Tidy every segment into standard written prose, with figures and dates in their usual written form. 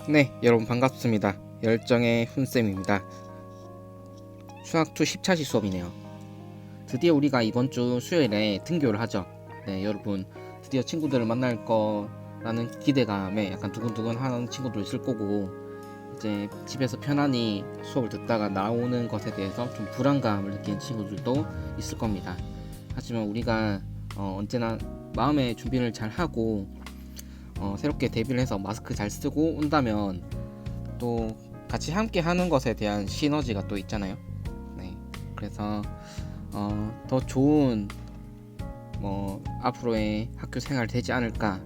네, 여러분 반갑습니다. 열정의 훈쌤입니다. 수학2 10차시 수업이네요. 드디어 우리가 이번 주 수요일에 등교를 하죠. 네, 여러분 드디어 친구들을 만날 거라는 기대감에 약간 두근두근 하는 친구도 있을 거고, 이제 집에서 편안히 수업을 듣다가 나오는 것에 대해서 좀 불안감을 느끼는 친구들도 있을 겁니다. 하지만 우리가 언제나 마음의 준비를 잘 하고 새롭게 데뷔를 해서 마스크 잘 쓰고 온다면 또 같이 함께 하는 것에 대한 시너지가 또 있잖아요. 네, 그래서 더 좋은 앞으로의 학교 생활 되지 않을까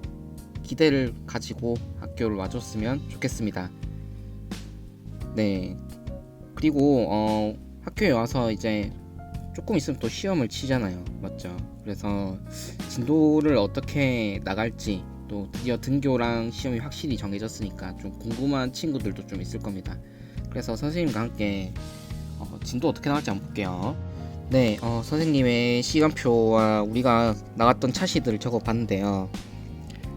기대를 가지고 학교를 와줬으면 좋겠습니다. 네, 그리고 학교에 와서 이제 조금 있으면 또 시험을 치잖아요, 맞죠? 그래서 진도를 어떻게 나갈지, 또 드디어 등교랑 시험이 확실히 정해졌으니까 좀 궁금한 친구들도 좀 있을 겁니다. 그래서 선생님과 함께 진도 어떻게 나갈지 한번 볼게요. 네, 선생님의 시간표와 우리가 나갔던 차시들을 적어봤는데요.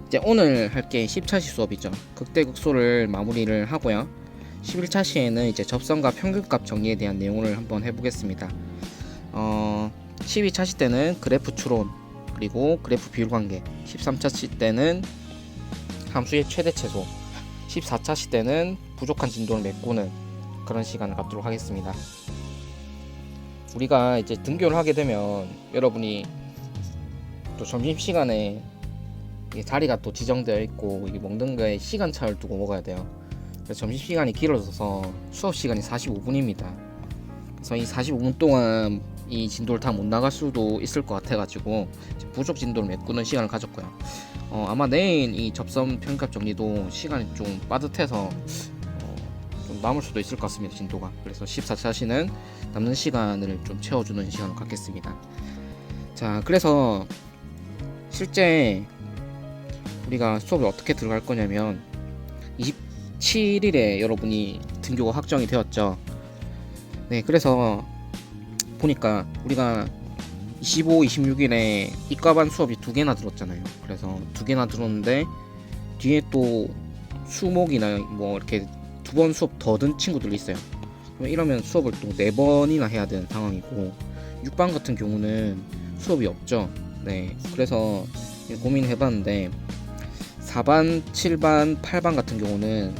이제 오늘 할 게 10차시 수업이죠. 극대극소를 마무리를 하고요. 11차시에는 이제 접선과 평균값 정리에 대한 내용을 한번 해보겠습니다. 12차시 때는 그래프 추론, 그리고 그래프 비율 관계, 13차시 때는 함수의 최대 최소, 14차시 때는 부족한 진도를 메꾸는 그런 시간을 갖도록 하겠습니다. 우리가 이제 등교를 하게 되면 여러분이 또 점심시간에 자리가 또 지정되어 있고 이게 먹는 거에 시간차를 두고 먹어야 돼요. 그래서 점심시간이 길어져서 수업시간이 45분입니다. 그래서 이 45분 동안 이 진도를 다 못 나갈 수도 있을 것 같아가지고 부족 진도를 메꾸는 시간을 가졌고요. 아마 내일 이 접선 평균값 정리도 시간이 좀 빠듯해서 좀 남을 수도 있을 것 같습니다, 진도가. 그래서 14차시는 남는 시간을 좀 채워주는 시간을 갖겠습니다. 자, 그래서 실제 우리가 수업을 어떻게 들어갈 거냐면 27일에 여러분이 등교가 확정이 되었죠. 네, 그래서 보니까 우리가 25, 26일에 이과반 수업이 2개나 들었잖아요. 그래서 2개나 들었는데 뒤에 또 수목이나 뭐 이렇게 2번 수업 더 든 친구들이 있어요. 이러면 수업을 또 4번이나 해야 되는 상황이고, 6반 같은 경우는 수업이 없죠. 네, 그래서 고민을 해봤는데 4반, 7반, 8반 같은 경우는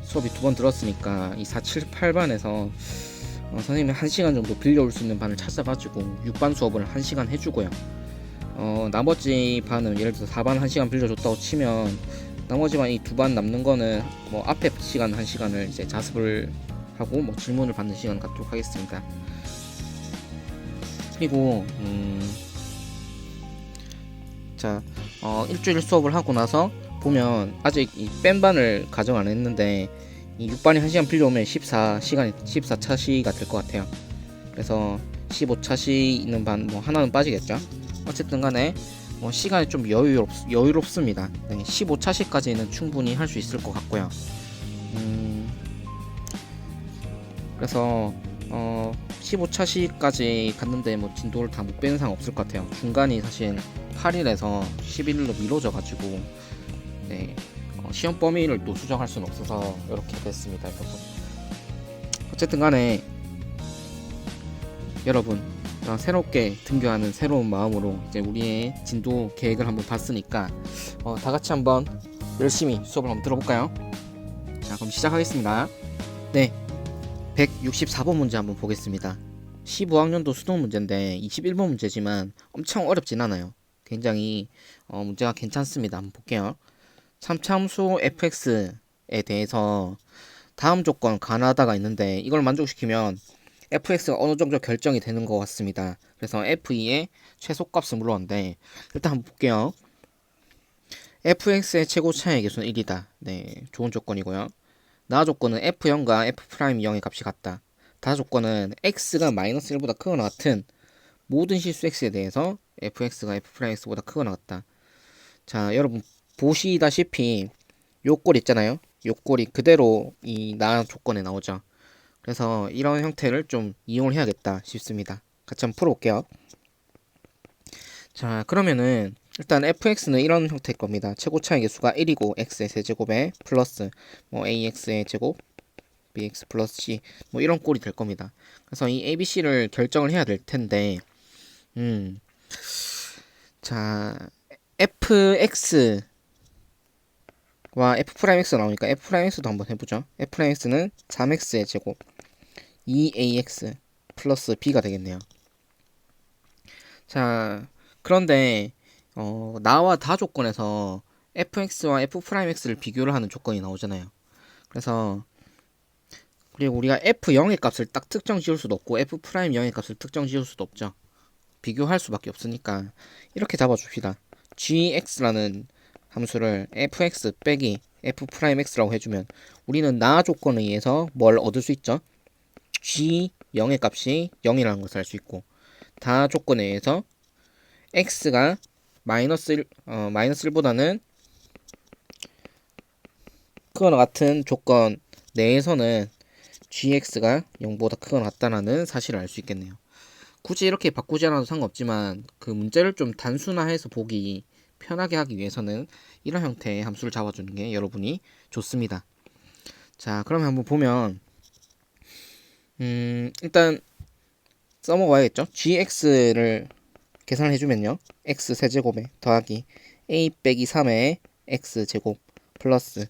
수업이 2번 들었으니까 이 4, 7, 8반에서 선생님이 1시간 정도 빌려올 수 있는 반을 찾아가지고 6반 수업을 1시간 해주고요. 나머지 반은 예를 들어서 4반 1시간 빌려줬다고 치면 나머지 반 이 2반 남는 거는 뭐 앞에 시간 1시간을 이제 자습을 하고 뭐 질문을 받는 시간 갖도록 하겠습니다. 그리고 자, 일주일 수업을 하고 나서 보면 아직 이 뺀 반을 가정 안 했는데 이 6반이 1시간 빌려오면 14차시가 될 것 같아요. 그래서 15차시 있는 반 뭐 하나는 빠지겠죠. 어쨌든 간에 시간이 좀 여유롭습니다. 네, 15차시까지는 충분히 할 수 있을 것 같고요. 그래서 15차시까지 갔는데 뭐 진도를 다 못 빼는 상황 없을 것 같아요. 중간이 사실 8일에서 11일로 미뤄져 가지고 네, 시험 범위를 또 수정할 수는 없어서 이렇게 됐습니다, 여러분. 어쨌든 간에 여러분, 새롭게 등교하는 새로운 마음으로 이제 우리의 진도 계획을 한번 봤으니까 다 같이 한번 열심히 수업을 한번 들어볼까요? 자, 그럼 시작하겠습니다. 네, 164번 문제 한번 보겠습니다. 15학년도 수능 문제인데 21번 문제지만 엄청 어렵진 않아요. 굉장히 문제가 괜찮습니다. 한번 볼게요. 참참수 fx에 대해서 다음 조건 가나다가 있는데 이걸 만족시키면 fx가 어느 정도 결정이 되는 것 같습니다. 그래서 f2의 최소값을 물었는데 일단 한번 볼게요. fx의 최고 차이의 개수는 1이다. 네, 좋은 조건이고요. 나 조건은 f0과 f'0의 값이 같다. 다 조건은 x가 마이너스 1보다 크거나 같은 모든 실수 x에 대해서 fx가 f'x보다 크거나 같다. 자, 여러분 보시다시피 요 꼴 있잖아요. 요 꼴이 그대로 이 나 조건에 나오죠. 그래서 이런 형태를 좀 이용을 해야겠다 싶습니다. 같이 한번 풀어볼게요. 자, 그러면은 일단 fx는 이런 형태일 겁니다. 최고 차의 개수가 1이고 x의 세제곱에 플러스 뭐 ax의 제곱 bx 플러스 c 뭐 이런 꼴이 될 겁니다. 그래서 이 abc를 결정을 해야 될 텐데 자 fx와 f'x 나오니까 f'x도 한번 해보죠. f'x는 3x의 제곱 2ax 플러스 b가 되겠네요. 자 그런데 나와 다 조건에서 fx와 f'x를 비교를 하는 조건이 나오잖아요. 그래서 그리고 우리가 f0의 값을 딱 특정 지을 수도 없고 f'0의 값을 특정 지을 수도 없죠. 비교할 수밖에 없으니까 이렇게 잡아줍시다. gx라는 함수를 fx 빼기 f'x라고 해주면 우리는 나 조건에 의해서 뭘 얻을 수 있죠? g0의 값이 0이라는 것을 알 수 있고 다 조건에 의해서 x가 마이너스 1보다는 크거나 같은 조건 내에서는 gx가 0보다 크거나 같다는 사실을 알 수 있겠네요. 굳이 이렇게 바꾸지 않아도 상관없지만 그 문제를 좀 단순화해서 보기 편하게 하기 위해서는 이런 형태의 함수를 잡아주는 게 여러분이 좋습니다. 자, 그러면 한번 보면 일단 써먹어야겠죠. gx를 계산을 해주면요. x 세제곱에 더하기 a 빼기 3의 x 제곱 플러스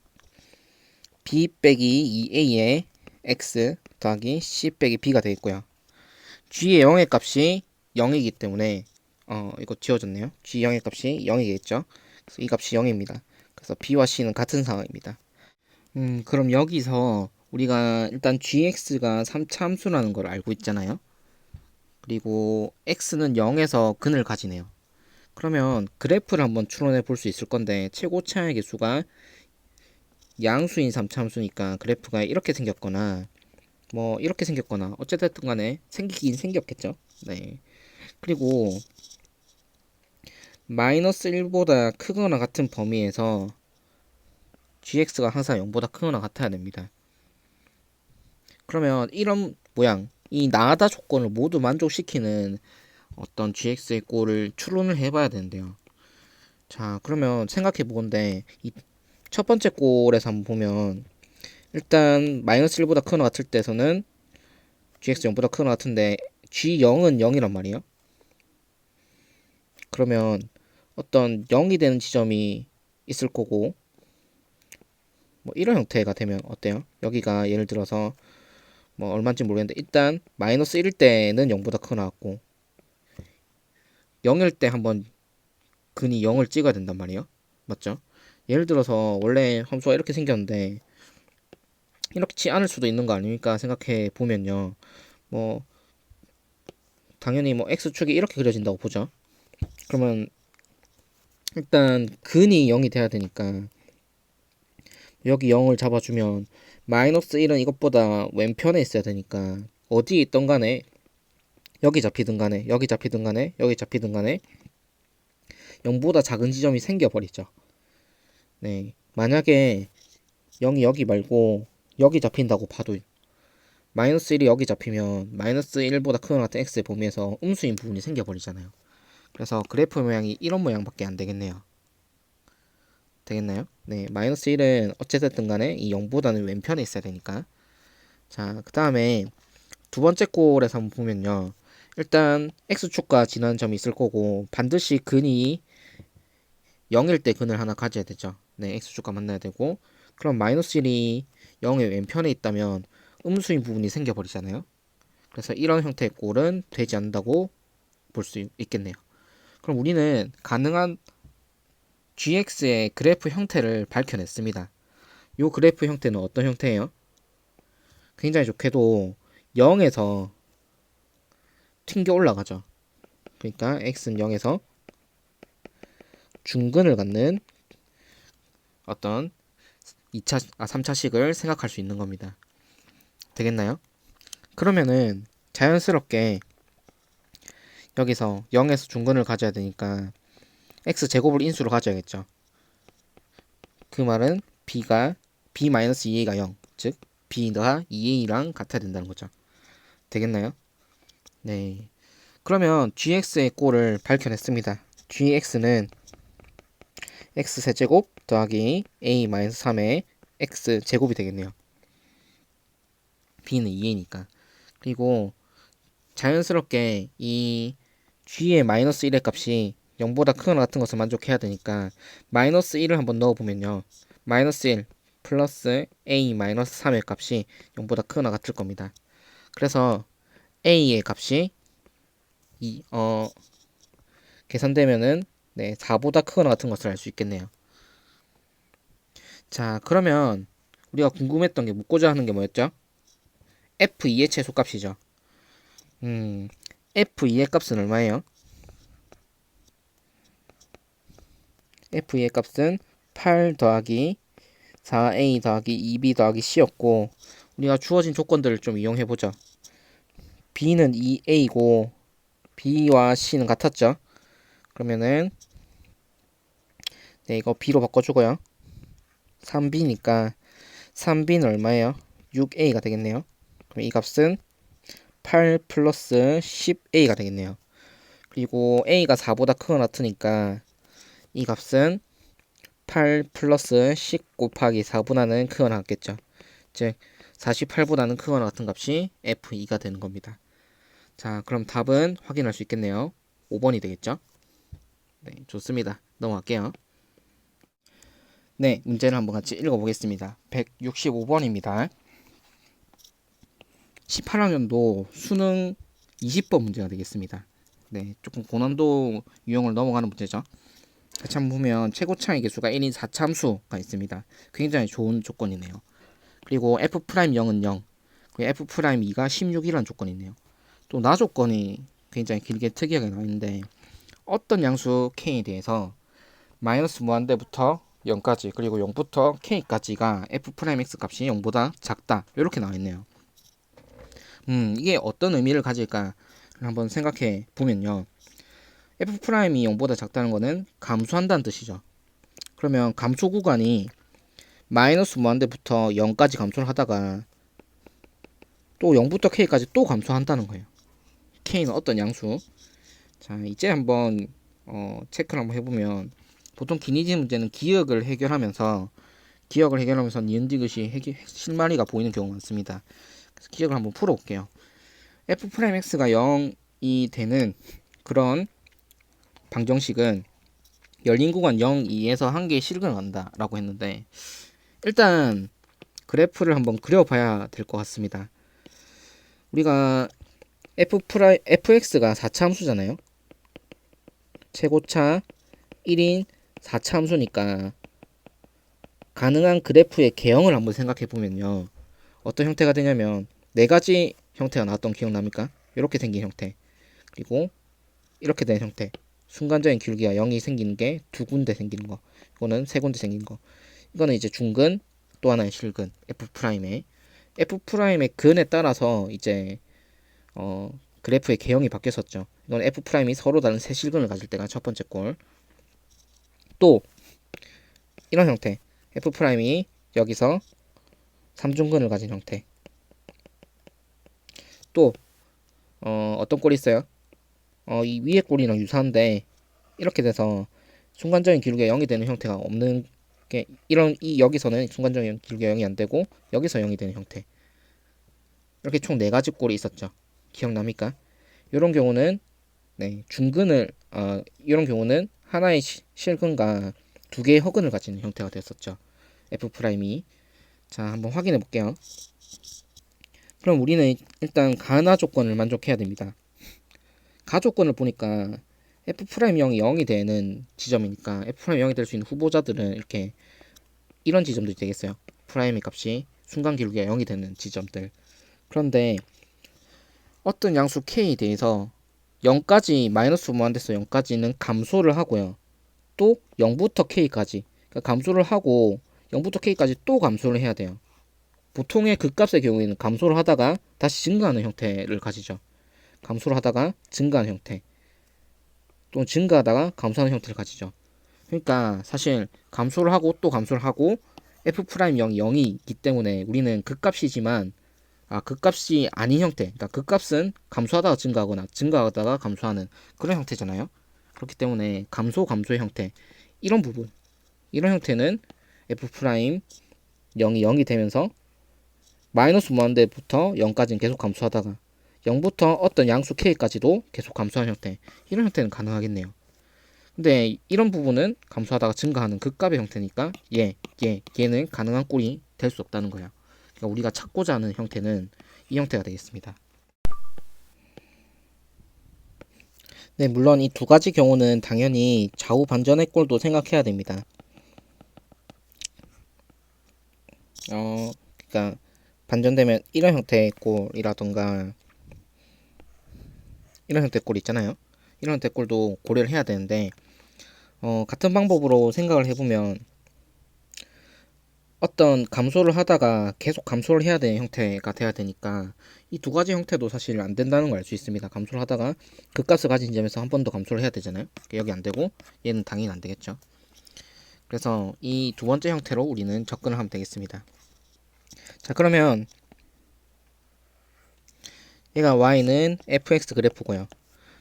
b 빼기 2a의 x 더하기 c 빼기 b가 되겠고요. g의 0의 값이 0이기 때문에 이거 지워졌네요. g 0의 값이 0이겠죠. 그래서 이 값이 0입니다. 그래서 b와 c는 같은 상황입니다. 그럼 여기서 우리가 일단 gx가 3차 함수라는 걸 알고 있잖아요. 그리고 x는 0에서 근을 가지네요. 그러면 그래프를 한번 추론해 볼 수 있을 건데 최고차의 개수가 양수인 3차 함수니까 그래프가 이렇게 생겼거나 뭐 이렇게 생겼거나 어쨌든 간에 생기긴 생겼겠죠. 네. 그리고 마이너스 1보다 크거나 같은 범위에서 gx가 항상 0보다 크거나 같아야 됩니다. 그러면 이런 모양, 이 나하다 조건을 모두 만족시키는 어떤 gx의 꼴을 추론을 해봐야 되는데요. 자, 그러면 생각해 보건데 이 첫 번째 꼴에서 한번 보면 일단 마이너스 1보다 크거나 같을 때에서는 gx 0보다 크거나 같은데 g0은 0이란 말이에요. 그러면 어떤 0이 되는 지점이 있을 거고 뭐 이런 형태가 되면 어때요? 여기가 예를 들어서 뭐 얼마인지 모르겠는데 일단 마이너스 1일 때는 0보다 크거나 같고 0일 때 한번 근이 0을 찍어야 된단 말이에요. 맞죠? 예를 들어서 원래 함수가 이렇게 생겼는데 이렇지 않을 수도 있는 거 아닙니까? 생각해 보면요. 뭐 당연히 뭐 x축이 이렇게 그려진다고 보죠. 그러면 일단 근이 0이 돼야 되니까 여기 0을 잡아주면 마이너스 1은 이것보다 왼편에 있어야 되니까 어디에 있던 간에 여기 잡히든 간에 여기 잡히든 간에 여기 잡히든 간에 0보다 작은 지점이 생겨버리죠. 네, 만약에 0이 여기 말고 여기 잡힌다고 봐도 마이너스 1이 여기 잡히면 마이너스 1보다 크거나 같은 x의 범위에서 음수인 부분이 생겨버리잖아요. 그래서 그래프 모양이 이런 모양밖에 안 되겠네요. 되겠나요? 네, 마이너스 1은 어찌됐든 간에 이 0보다는 왼편에 있어야 되니까. 자, 그 다음에 두 번째 꼴에서 한번 보면요. 일단 x축과 지나는 점이 있을 거고 반드시 근이 0일 때 근을 하나 가져야 되죠. 네, x축과 만나야 되고 그럼 마이너스 1이 0의 왼편에 있다면 음수인 부분이 생겨버리잖아요. 그래서 이런 형태의 꼴은 되지 않는다고 볼 수 있겠네요. 그럼 우리는 가능한 gx의 그래프 형태를 밝혀냈습니다. 이 그래프 형태는 어떤 형태예요? 굉장히 좋게도 0에서 튕겨 올라가죠. 그러니까 x는 0에서 중근을 갖는 어떤 3차식을 생각할 수 있는 겁니다. 되겠나요? 그러면은 자연스럽게 여기서 0에서 중근을 가져야 되니까 x제곱을 인수로 가져야겠죠. 그 말은 b가 b-2a가 0, 즉 b가 2a랑 같아야 된다는 거죠. 되겠나요? 네. 그러면 gx의 꼴을 밝혀냈습니다. gx는 x 세제곱 더하기 a 마이너스 3의 x 제곱이 되겠네요. b는 2a니까. 그리고 자연스럽게 이 g의 마이너스 1의 값이 0보다 크거나 같은 것을 만족해야 되니까 마이너스 1을 한번 넣어보면요. 마이너스 1 플러스 a 마이너스 3의 값이 0보다 크거나 같을 겁니다. 그래서 a의 값이 계산되면은 4보다 크거나 같은 것을 알 수 있겠네요. 자, 그러면 우리가 궁금했던 게 묻고자 하는 게 뭐였죠? f2의 최소값이죠. f2의 값은 얼마예요? f2의 값은 8 더하기 4a 더하기 2b 더하기 c였고 우리가 주어진 조건들을 좀 이용해보죠. b는 2a고 b와 c는 같았죠. 그러면은 이거 b로 바꿔주고요. 3b니까 3b는 얼마예요? 6a가 되겠네요. 그럼 이 값은 8 플러스 10a가 되겠네요. 그리고 a가 4보다 크거나 같으니까 이 값은 8 플러스 10 곱하기 4보다는 크거나 같겠죠. 즉 48보다는 크거나 같은 값이 f2가 되는 겁니다. 자, 그럼 답은 확인할 수 있겠네요. 5번이 되겠죠? 네, 좋습니다. 넘어갈게요. 네, 문제를 한번 같이 읽어보겠습니다. 165번입니다. 18학년도 수능 20번 문제가 되겠습니다. 네, 조금 고난도 유형을 넘어가는 문제죠. 같이 한번 보면 최고차의 개수가 1인 4참수가 있습니다. 굉장히 좋은 조건이네요. 그리고 F'0은 0, 그리고 F'2가 16이라는 조건이 있네요. 또 나 조건이 굉장히 길게 특이하게 나와 있는데 어떤 양수 k에 대해서 마이너스 무한대부터 0까지 그리고 0부터 k까지가 f'x 값이 0보다 작다 이렇게 나와 있네요. 이게 어떤 의미를 가질까 한번 생각해 보면요. f'이 0보다 작다는 거는 감소한다는 뜻이죠. 그러면 감소 구간이 마이너스 무한대부터 0까지 감소를 하다가 또 0부터 k까지 또 감소한다는 거예요. k는 어떤 양수? 자, 이제 한번 체크를 한번 해보면 보통 기니지 문제는 기억을 해결하면서 니은디귿이 실마리가 보이는 경우가 많습니다. 그래서 기억을 한번 풀어볼게요. f'x가 0이 되는 그런 방정식은 열린 구간 0, 2에서 한 개의 실근을 간다 라고 했는데 일단 그래프를 한번 그려봐야 될 것 같습니다. 우리가 fx가 4차함수잖아요. 최고차 1인 4차함수니까 가능한 그래프의 개형을 한번 생각해 보면요. 어떤 형태가 되냐면 네 가지 형태가 나왔던 기억납니까? 이렇게 생긴 형태 그리고 이렇게 된 형태 순간적인 기울기가 0이 생기는 게 두 군데 생기는 거 이거는 세 군데 생기는 거 이거는 이제 중근 또 하나의 실근 F'의 근에 따라서 이제 그래프의 개형이 바뀌었었죠. 이건 F'이 서로 다른 세 실근을 가질 때가 첫 번째 꼴. 또 이런 형태 F'이 여기서 3중근을 가진 형태. 또 어떤 꼴이 있어요? 이 위에 꼴이랑 유사한데 이렇게 돼서 순간적인 기울기가 0이 되는 형태가 없는 게 여기서는 순간적인 기울기가 0이 안 되고 여기서 0이 되는 형태. 이렇게 총 4가지 꼴이 있었죠. 기억납니까? 이런 경우는 중근을 이런 경우는 하나의 실근과 두 개의 허근을 가지는 형태가 됐었죠. F'이. 자, 한번 확인해 볼게요. 그럼 우리는 일단 가나 조건을 만족해야 됩니다. 가 조건을 보니까 F'I 0이 되는 지점이니까 F'I 0이 될 수 있는 후보자들은 이렇게 이런 지점들이 되겠어요. 프라임의 값이 순간 기울기가 0이 되는 지점들. 그런데 어떤 양수 k에 대해서 0까지 마이너스 무한대에서 0까지는 감소를 하고요. 또 0부터 k까지 그러니까 감소를 하고 0부터 k까지 또 감소를 해야 돼요. 보통의 극값의 경우에는 감소를 하다가 다시 증가하는 형태를 가지죠. 감소를 하다가 증가하는 형태 또는 증가하다가 감소하는 형태를 가지죠. 그러니까 사실 감소를 하고 또 감소를 하고 F'I 0이 있기 때문에 우리는 극값이지만 극값이 아닌 형태 그러니까 극값은 감소하다가 증가하거나 감소하는 그런 형태잖아요. 그렇기 때문에 감소의 형태 이런 부분 이런 형태는 f 프라임 0이 0이 되면서 마이너스 무한대부터 0까지는 계속 감소하다가 0부터 어떤 양수 k까지도 계속 감소하는 형태, 이런 형태는 가능하겠네요. 근데 이런 부분은 감소하다가 증가하는 극값의 형태니까 얘는 가능한 꼴이 될 수 없다는 거야. 그러니까 우리가 찾고자 하는 형태는 이 형태가 되겠습니다. 네, 물론 이 두 가지 경우는 당연히 좌우 반전의 꼴도 생각해야 됩니다. 그러니까 반전되면 이런 형태의 꼴이라던가 이런 형태의 꼴 있잖아요. 이런 형태의 꼴도 고려를 해야 되는데 같은 방법으로 생각을 해보면 어떤 감소를 하다가 계속 감소를 해야 되는 형태가 돼야 되니까 이 두 가지 형태도 사실 안 된다는 걸 알 수 있습니다. 감소를 하다가 극값을 가진 점에서 한 번 더 감소를 해야 되잖아요. 여기 안 되고 얘는 당연히 안 되겠죠. 그래서 이 두 번째 형태로 우리는 접근을 하면 되겠습니다. 자, 그러면 얘가 y는 fx 그래프고요.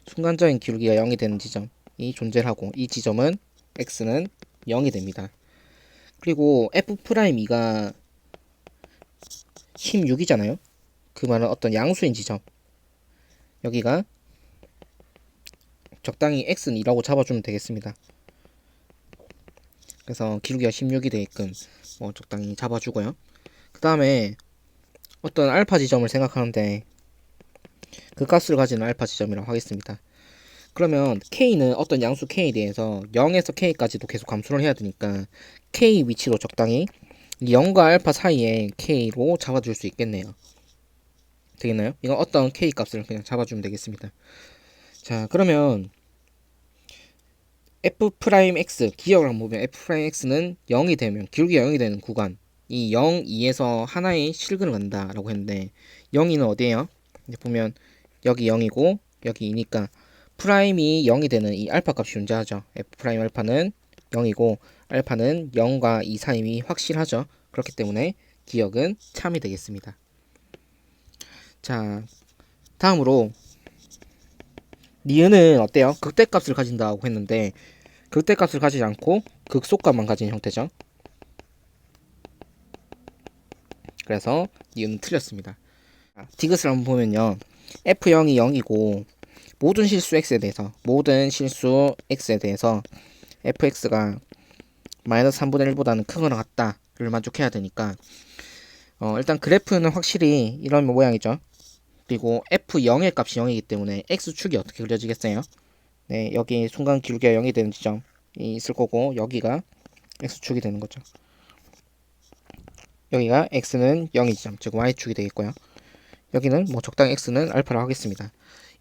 순간적인 기울기가 0이 되는 지점이 존재를 하고 이 지점은 x는 0이 됩니다. 그리고 f'2가 16이잖아요. 그 말은 어떤 양수인 지점, 여기가 적당히 x는 2라고 잡아주면 되겠습니다. 그래서 기울기가 16이 되게끔 적당히 잡아주고요. 그 다음에 어떤 알파 지점을 생각하는데 그 값을 가지는 알파 지점이라고 하겠습니다. 그러면 k는 어떤 양수 k에 대해서 0에서 k까지도 계속 감소를 해야 되니까 k 위치로 적당히 0과 알파 사이에 k로 잡아줄 수 있겠네요. 되겠나요? 이건 어떤 k 값을 그냥 잡아주면 되겠습니다. 자, 그러면 f'x 기억을 한번 보면 f'x는 0이 되면 기울기가 0이 되는 구간, 이 0, 2에서 하나의 실근을 간다라고 했는데 0, 2는 어디에요? 이제 보면 여기 0이고 여기 2니까 프라임이 0이 되는 이 알파 값이 존재하죠. f' 알파는 0이고 알파는 0과 2 사이이 확실하죠. 그렇기 때문에 기억은 참이 되겠습니다. 자, 다음으로 니은은 어때요? 극대값을 가진다고 했는데 극대값을 가지지 않고 극소값만 가진 형태죠. 그래서 니은은 틀렸습니다. 디귿을 한번 보면요, f0이 0이고 모든 실수 x에 대해서 fx가 마이너스 3분의 1보다는 크거나 같다를 만족해야 되니까 일단 그래프는 확실히 이런 모양이죠. 그리고 f0의 값이 0이기 때문에 x축이 어떻게 그려지겠어요? 네, 여기 순간 기울기가 0이 되는 지점이 있을 거고 여기가 x축이 되는 거죠. 여기가 x는 0이 지점, 즉 y축이 되겠고요. 여기는 적당히 x는 알파라고 하겠습니다.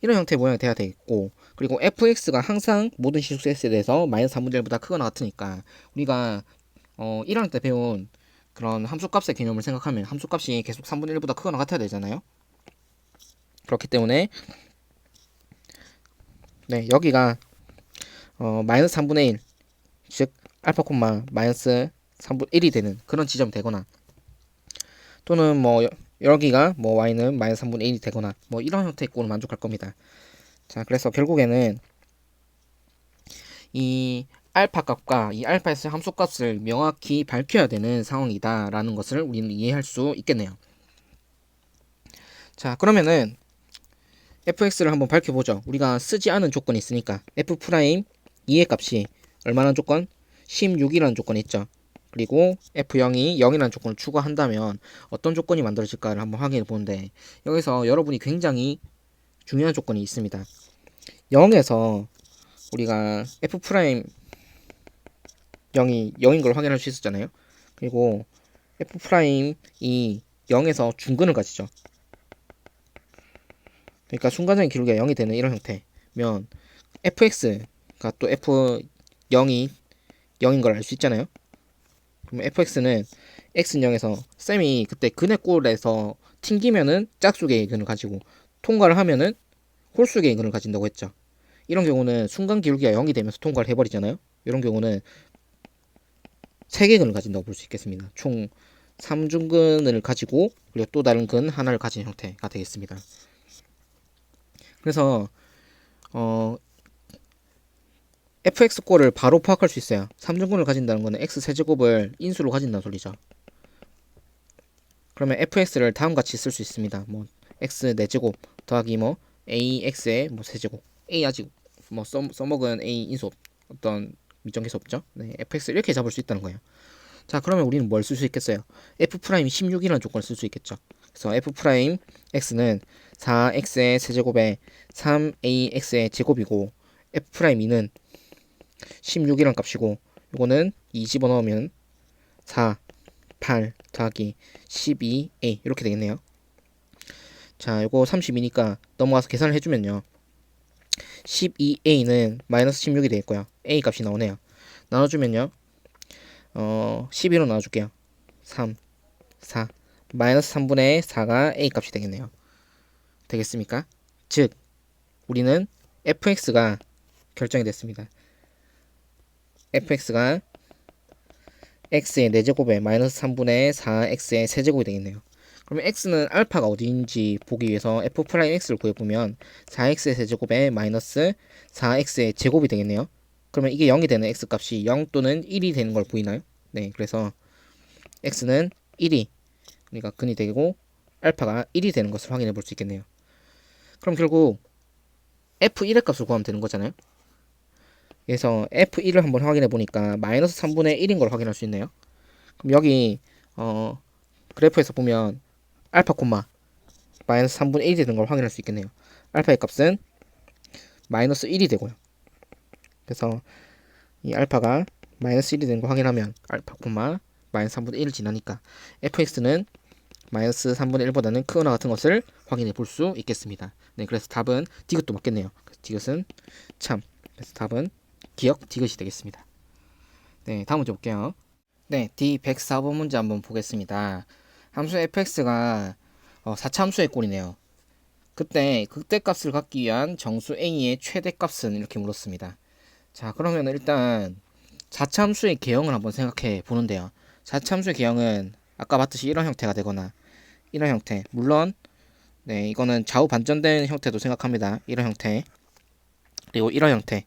이런 형태의 모양이 돼야 되겠고, 그리고 fx가 항상 모든 실수 x에 대해서 마이너스 3분의 1보다 크거나 같으니까 우리가 1학년 때 배운 그런 함수값의 개념을 생각하면 함수값이 계속 3분의 1보다 크거나 같아야 되잖아요. 그렇기 때문에 네, 여기가 마이너스 3분의 1, 즉 알파 콤마 마이너스 3분의 1이 되는 그런 지점이 되거나, 또는 여기가 y는 마이너스 3분의 1이 되거나 이런 형태의 꼴을 만족할 겁니다. 자, 그래서 결국에는 이 알파 값과 이 알파에서의 함수 값을 명확히 밝혀야 되는 상황이다라는 것을 우리는 이해할 수 있겠네요. 자, 그러면은 fx를 한번 밝혀보죠. 우리가 쓰지 않은 조건이 있으니까 f 프라임 2의 값이 얼마나 조건? 16이라는 조건이 있죠. 그리고 f0이 0이라는 조건을 추가한다면 어떤 조건이 만들어질까를 한번 확인해 보는데, 여기서 여러분이 굉장히 중요한 조건이 있습니다. 0에서 우리가 f 프라임 0이 0인 걸 확인할 수 있었잖아요. 그리고 f 프라임이 0에서 중근을 가지죠. 그러니까 순간적인 기울기가 0이 되는 이런 형태면 fx가 또 f0이 0인 걸 알 수 있잖아요. 그럼 fx는 x는 0에서 쌤이 그때 근의 꼴에서 튕기면은 짝수의 근을 가지고 통과를 하면은 홀수의 근을 가진다고 했죠. 이런 경우는 순간 기울기가 0이 되면서 통과를 해버리잖아요. 이런 경우는 3개의 근을 가진다고 볼 수 있겠습니다. 총 3중근을 가지고 그리고 또 다른 근 하나를 가진 형태가 되겠습니다. 그래서 fx꼴을 바로 파악할 수 있어요. 3중근을 가진다는 거는 x세제곱을 인수로 가진다는 소리죠. 그러면 fx를 다음같이 쓸 수 있습니다. 뭐 x 4제곱 더하기 뭐 ax의 뭐 세제곱. a 아직 뭐 써먹은 a 인수 어떤 미정계수 없죠. 네, fx 이렇게 잡을 수 있다는 거예요. 자, 그러면 우리는 뭘 쓸 수 있겠어요? f 프라임 16이라는 조건을 쓸 수 있겠죠. 그래서 f 프라임 x는 4x의 세제곱에 3ax의 제곱이고 f 프라임 2는 16이란 값이고 요거는 2 집어넣으면 4, 8 더하기 12a 이렇게 되겠네요. 자, 요거 32니까 넘어가서 계산을 해주면요. 12a는 마이너스 16이 되겠고요. a 값이 나오네요. 나눠주면요. 12로 나눠줄게요. 3, 4 마이너스 3분의 4가 a 값이 되겠네요. 되겠습니까? 즉 우리는 fx가 결정이 됐습니다. fx가 x의 4제곱에 마이너스 3분의 4x의 세제곱이 되겠네요. 그러면 x는 알파가 어디인지 보기 위해서 f'x를 구해보면 4x의 세제곱에 마이너스 4x의 제곱이 되겠네요. 그러면 이게 0이 되는 x값이 0 또는 1이 되는 걸 보이나요? 네, 그래서 x는 1이 그러니까 근이 되고 알파가 1이 되는 것을 확인해 볼 수 있겠네요. 그럼 결국 f1의 값을 구하면 되는 거잖아요. 그래서 f1을 한번 확인해 보니까 마이너스 3분의 1인 걸 확인할 수 있네요. 그럼 여기 그래프에서 보면 알파 콤마 마이너스 3분의 1이 되는 걸 확인할 수 있겠네요. 알파의 값은 마이너스 1이 되고요. 그래서 이 알파가 마이너스 1이 되는 걸 확인하면 알파 콤마 마이너스 3분의 1을 지나니까 fx는 마이너스 3분의 1보다는 크거나 같은 것을 확인해 볼 수 있겠습니다. 네, 그래서 답은 디귿도 맞겠네요. 디귿은 참. 그래서 답은 기억 디귿이 되겠습니다. 네, 다음 문제 볼게요. 네, D104번 문제 한번 보겠습니다. 함수 fx가 4차함수의 꼴이네요. 그때 극대값을 갖기 위한 정수 a의 최대값은 이렇게 물었습니다. 자, 그러면 일단 4차함수의 개형을 한번 생각해 보는데요. 4차함수의 개형은 아까 봤듯이 이런 형태가 되거나 이런 형태, 물론 네, 이거는 좌우 반전된 형태도 생각합니다. 이런 형태, 그리고 이런 형태,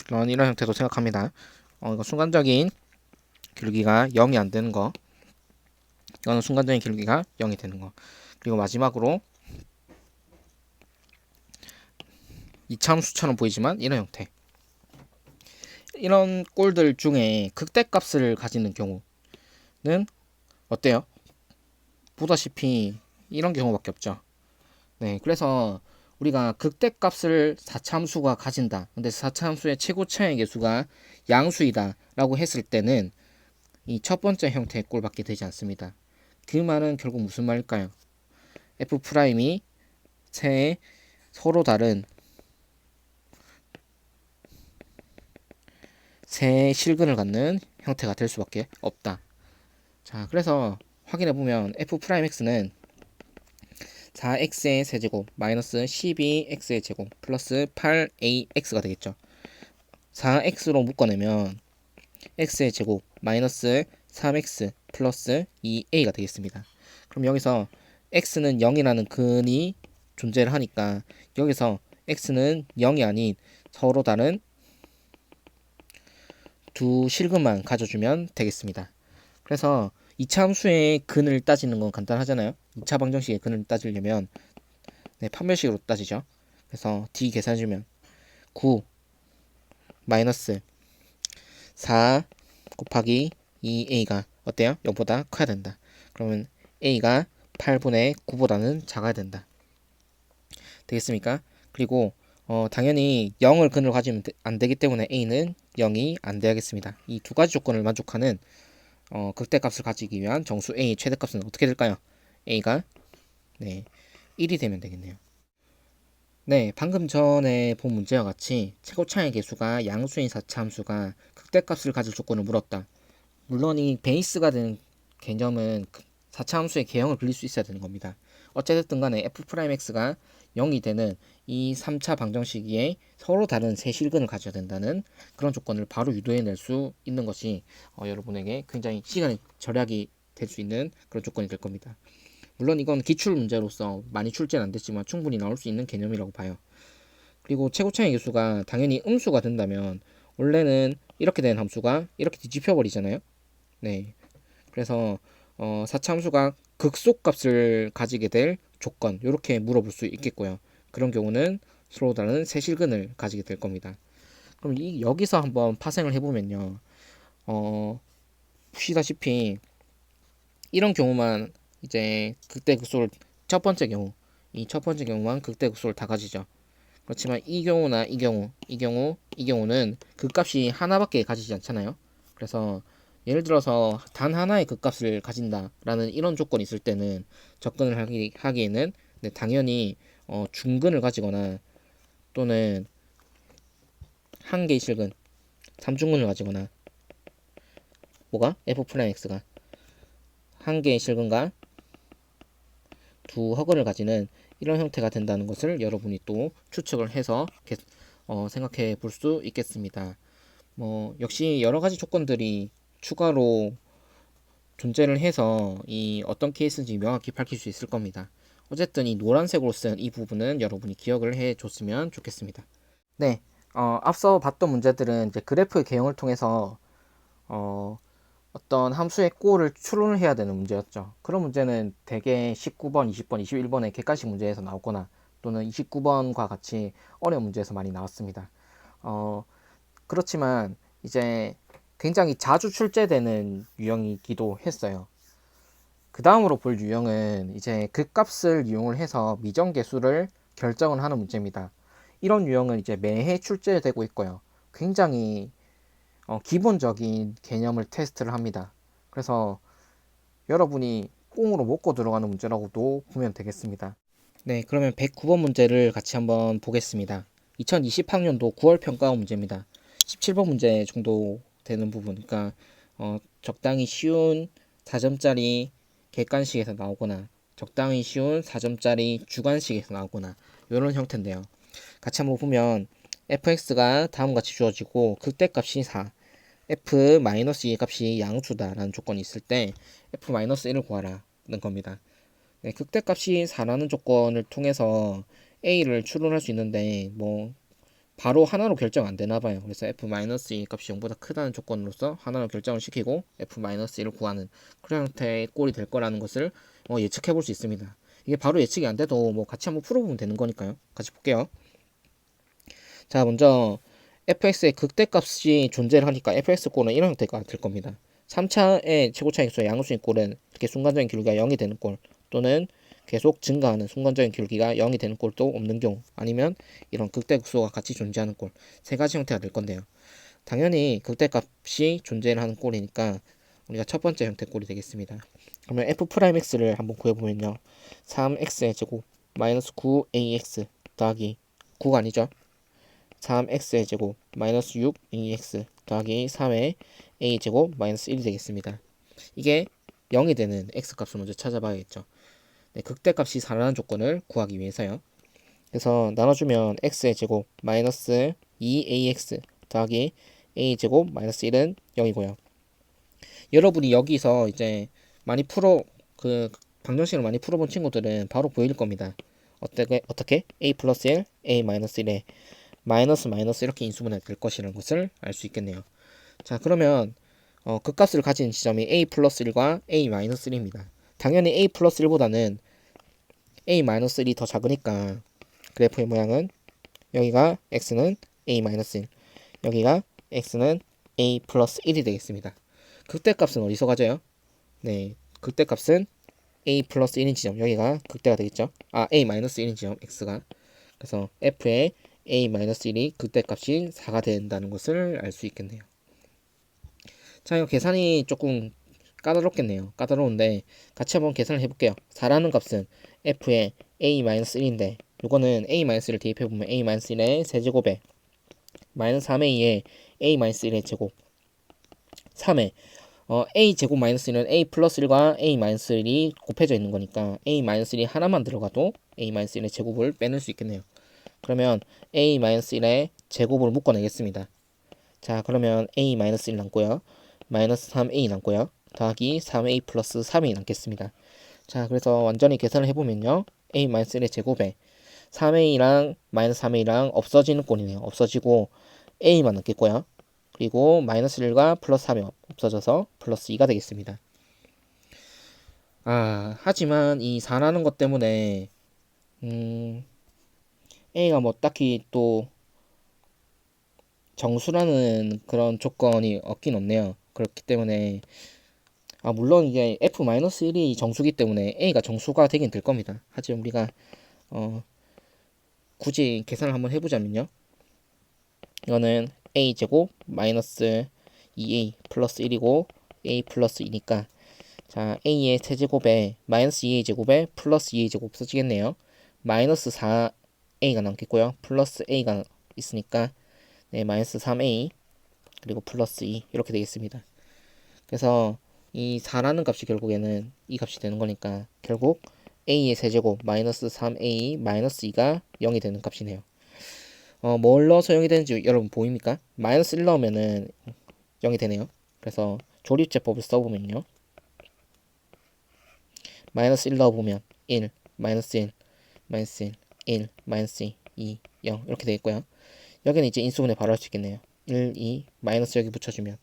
이런 형태도 생각합니다. 이거 순간적인 기울기가 0이 안 되는 거, 이거는 순간적인 기울기가 0이 되는 거, 그리고 마지막으로 이차함수처럼 보이지만 이런 형태, 이런 꼴들 중에 극대값을 가지는 경우는 어때요? 보다시피 이런 경우밖에 없죠. 네, 그래서 우리가 극대값을 4차함수가 가진다. 근데 4차함수의 최고차의 개수가 양수이다 라고 했을 때는 이 첫 번째 형태의 꼴밖에 되지 않습니다. 그 말은 결국 무슨 말일까요? f'이 세 서로 다른 세 실근을 갖는 형태가 될 수밖에 없다. 자, 그래서 확인해 보면 f'x는 4x의 세제곱 마이너스 12x의 제곱 플러스 8ax가 되겠죠. 4x로 묶어내면 x의 제곱 마이너스 3x 플러스 2a가 되겠습니다. 그럼 여기서 x는 0이라는 근이 존재를 하니까 여기서 x는 0이 아닌 서로 다른 두 실근만 가져주면 되겠습니다. 그래서 2차 함수의 근을 따지는 건 간단하잖아요. 2차 방정식의 근을 따지려면 네, 판별식으로 따지죠. 그래서 d 계산해주면 9 마이너스 4 곱하기 2a가 어때요? 0보다 커야 된다. 그러면 a가 8분의 9보다는 작아야 된다. 되겠습니까? 그리고 당연히 0을 근으로 가지면 안 되기 때문에 a는 0이 안 돼야겠습니다. 이 두 가지 조건을 만족하는 극대값을 가지기 위한 정수 a 최대값은 어떻게 될까요? a가 네, 1이 되면 되겠네요. 네, 방금 전에 본 문제와 같이 최고차의 개수가 양수인 4차 함수가 극대값을 가질 조건을 물었다. 물론 이 베이스가 된 개념은 4차 함수의 개형을 빌릴 수 있어야 되는 겁니다. 어쨌든 간에 f'x가 0이 되는 이 3차 방정식에 서로 다른 세 실근을 가져야 된다는 그런 조건을 바로 유도해낼 수 있는 것이 여러분에게 굉장히 시간이 절약이 될 수 있는 그런 조건이 될 겁니다. 물론 이건 기출 문제로서 많이 출제는 안 됐지만 충분히 나올 수 있는 개념이라고 봐요. 그리고 최고차의 개수가 당연히 음수가 된다면 원래는 이렇게 된 함수가 이렇게 뒤집혀 버리잖아요. 네. 그래서 4차 함수가 극소값을 가지게 될 조건 이렇게 물어볼 수 있겠고요. 그런 경우는 서로 다른 세실근을 가지게 될 겁니다. 그럼 여기서 한번 파생을 해보면요. 보시다시피 이런 경우만 이제 극대극소를 첫 번째 경우 이 첫 번째 경우만 극대극소를 다 가지죠. 그렇지만 이 경우나 이 경우는 극값이 하나밖에 가지지 않잖아요. 그래서 예를 들어서 단 하나의 극값을 가진다라는 이런 조건이 있을 때는 접근을 하기에는 네, 당연히 중근을 가지거나 또는 한 개의 실근, 삼중근을 가지거나 뭐가 f'x가 한 개의 실근과 두 허근을 가지는 이런 형태가 된다는 것을 여러분이 또 추측을 해서 생각해 볼 수 있겠습니다. 역시 여러 가지 조건들이 추가로 존재를 해서 이 어떤 케이스인지 명확히 밝힐 수 있을 겁니다. 어쨌든 이 노란색으로 쓴 이 부분은 여러분이 기억을 해 줬으면 좋겠습니다. 네, 앞서 봤던 문제들은 이제 그래프의 개형을 통해서 어떤 함수의 꼴을 추론을 해야 되는 문제였죠. 그런 문제는 대개 19번, 20번, 21번의 객관식 문제에서 나오거나 또는 29번과 같이 어려운 문제에서 많이 나왔습니다. 그렇지만 이제 굉장히 자주 출제되는 유형이기도 했어요. 그 다음으로 볼 유형은 이제 극값을 이용을 해서 미정계수를 결정을 하는 문제입니다. 이런 유형은 이제 매해 출제되고 있고요. 굉장히 기본적인 개념을 테스트를 합니다. 그래서 여러분이 꽁으로 먹고 들어가는 문제라고도 보면 되겠습니다. 네, 그러면 109번 문제를 같이 한번 보겠습니다. 2020학년도 9월 평가원 문제입니다. 17번 문제 정도 되는 부분, 그러니까 적당히 쉬운 4점짜리 객관식에서 나오거나 적당히 쉬운 4점짜리 주관식에서 나오거나 이런 형태인데요. 같이 한번 보면 fx가 다음과 같이 주어지고 극대값이 4, f-2의 값이 양수다라는 조건이 있을 때 f-1을 구하라는 겁니다. 네, 극대값이 4라는 조건을 통해서 a를 추론할 수 있는데 바로 하나로 결정 안 되나 봐요. 그래서 f-2 값이 0보다 크다는 조건으로서 하나로 결정을 시키고 f-1을 구하는 그런 형태의 꼴이 될 거라는 것을 예측해 볼 수 있습니다. 이게 바로 예측이 안 돼도 같이 한번 풀어보면 되는 거니까요. 같이 볼게요. 자, 먼저 fx의 극대값이 존재를 하니까 fx 꼴은 이런 형태가 될 겁니다. 3차의 최고차의 수의 양수인 꼴은 이렇게 순간적인 기울기가 0이 되는 꼴 또는 계속 증가하는 순간적인 기울기가 0이 되는 꼴도 없는 경우 아니면 이런 극대극소가 같이 존재하는 꼴 세 가지 형태가 될 건데요. 당연히 극대값이 존재를 하는 꼴이니까 우리가 첫 번째 형태 꼴이 되겠습니다. 그러면 f'x를 한번 구해보면요. 3x의 제곱 마이너스 9ax 더하기 9가 아니죠. 3x의 제곱 마이너스 6ax 더하기 3의 a제곱 마이너스 1이 되겠습니다. 이게 0이 되는 x값을 먼저 찾아봐야겠죠. 네, 극대값이 4라는 조건을 구하기 위해서요. 그래서 나눠주면 x의 제곱 마이너스 2ax 더하기 a제곱 마이너스 1은 0이고요. 여러분이 여기서 이제 많이 방정식을 많이 풀어본 친구들은 바로 보일 겁니다. 어떻게? a 플러스 1, a 마이너스 1에 마이너스 이렇게 인수분해 될 것이라는 것을 알 수 있겠네요. 자, 그러면 극값을 가진 지점이 a 플러스 1과 a 마이너스 1입니다. 당연히 a 플러스 1보다는 a 마이너스 1이 더 작으니까 그래프의 모양은 여기가 x는 a 마이너스 1, 여기가 x는 a 플러스 1이 되겠습니다. 극대값은 어디서 가져요? 네, 극대값은 a 플러스 1인 지점, 여기가 극대가 되겠죠. a 마이너스 1인 지점 x가. 그래서 f의 a-1이 극대값이 4가 된다는 것을 알 수 있겠네요. 자, 이거 계산이 조금 까다롭겠네요. 까다로운데 같이 한번 계산을 해볼게요. 4라는 값은 f의 a-1인데 이거는 a-1을 대입해보면 a-1의 세제곱에 마이너스 3의 2에 a-1의 제곱 3에 a 제곱 마이너스 1은 a 플러스 1과 a 마이너스 1이 곱해져 있는 거니까 a 마이너스 1이 하나만 들어가도 a 마이너스 1의 제곱을 빼낼 수 있겠네요. 그러면 a-1의 제곱을 묶어내겠습니다. 자, 그러면 a-1 남고요. 마이너스 3a 남고요. 더하기 3a 플러스 3이 남겠습니다. 자, 그래서 완전히 계산을 해보면요. a-1의 제곱에 3a랑 마이너스 3a랑 없어지는 꼴이네요. 없어지고 a만 남겠고요. 그리고 마이너스 1과 플러스 3이 없어져서 플러스 2가 되겠습니다. 하지만 이 4라는 것 때문에 a가 뭐 딱히 또 정수라는 그런 조건이 없긴 없네요. 그렇기 때문에 물론 이게 f-1이 정수기 때문에 a가 정수가 되긴 될 겁니다. 하지만 우리가 굳이 계산을 한번 해보자면요. 이거는 a제곱 마이너스 2a 플러스 1이고 a 플러스 2니까 자 a의 세제곱에 마이너스 2a 제곱에 플러스 2a 제곱 써지겠네요. 마이너스 4a가 남겠고요. 플러스 a가 있으니까 네, 마이너스 3a 그리고 플러스 2 이렇게 되겠습니다. 그래서 이 4라는 값이 결국에는 이 값이 되는 거니까 결국 a의 세제곱 마이너스 3a 마이너스 2가 0이 되는 값이네요. 뭘 넣어서 0이 되는지 여러분 보입니까? 마이너스 1 넣으면은 0이 되네요. 그래서 조립제법을 써보면요. 마이너스 1 넣어보면 1, 마이너스 1, 마이너스 1, 1, 마이너스 2, 0 이렇게 되겠고요. 여기는 이제 인수분해 바로 할 수 있겠네요. 1, 2, 마이너스 여기 붙여주면